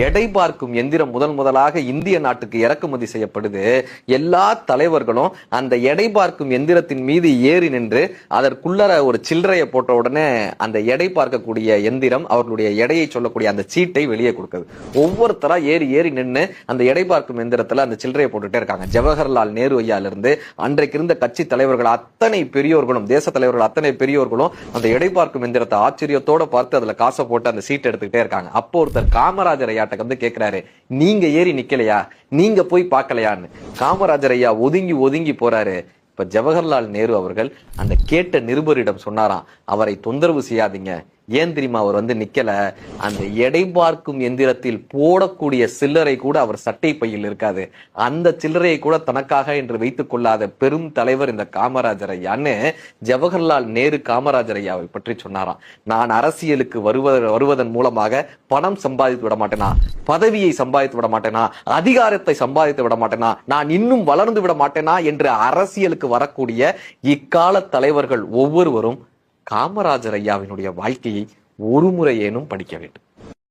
எடை பார்க்கும் எந்திரம் முதலாக இந்திய நாட்டுக்கு இறக்குமதி செய்யப்படுது. எல்லா தலைவர்களும் அந்த எடை பார்க்கும் எந்திரத்தின் மீது ஏறி நின்று அதற்குள்ள ஒரு சில்லறையை போட்ட உடனே அந்த எடை பார்க்கக்கூடிய எந்திரம் அவர்களுடைய எடையை சொல்லக்கூடிய அந்த சீட்டை வெளியே கொடுக்குது. ஒவ்வொருத்தரா ஏறி ஏறி நின்று அந்த எடை பார்க்கும் எந்திரத்துல அந்த சில்லறையை போட்டுட்டே இருக்காங்க. ஜவஹர்லால் நேரு ஐயாலிருந்து அன்றைக்கு இருந்த கட்சி தலைவர்கள் அத்தனை பெரியோர்களும், தேச தலைவர்கள் அத்தனை பெரியோர்களும் அந்த எடை பார்க்கும் எந்திரத்தை ஆச்சரியத்தோட பார்த்து அதுல காசை போட்டு அந்த சீட் எடுத்துக்கிட்டே இருக்காங்க. அப்போ ஒருத்தர் காமராஜர் வந்து கேக்குறாரு, நீங்க ஏறி நிக்கலையா, நீங்க போய் பார்க்கலையான்னு. காமராஜர் ஐயா ஒதுங்கி ஒதுங்கி போறாரு. இப்ப ஜவஹர்லால் நேரு அவர்கள் அந்த கேட்ட நிருபரிடம் சொன்னாராம், அவரை தொந்தரவு செய்யாதீங்க. ஏன் தெரியுமா அவர் வந்து நிக்கல, அந்த எடை பார்க்கும் எந்திரத்தில் போடக்கூடிய சில்லறை கூட அவர் சட்டை பையில் இருக்காது. அந்த சில்லறையை கூட தனக்காக என்று வைத்துக் கொள்ளாத பெரும் தலைவர் இந்த காமராஜர் ஐயான்னு ஜவஹர்லால் நேரு காமராஜர் ஐயாவை பற்றி சொன்னாராம். நான் அரசியலுக்கு வருவதன் மூலமாக பணம் சம்பாதித்து விட மாட்டேனா, பதவியை சம்பாதித்து விட மாட்டேனா, அதிகாரத்தை சம்பாதித்து விட மாட்டேனா, நான் இன்னும் வளர்ந்து விட மாட்டேனா என்று அரசியலுக்கு வரக்கூடிய இக்கால தலைவர்கள் ஒவ்வொருவரும் காமராஜர் ஐயாவினுடைய வாழ்க்கையை ஒரு முறையேனும் படிக்க வேண்டும்.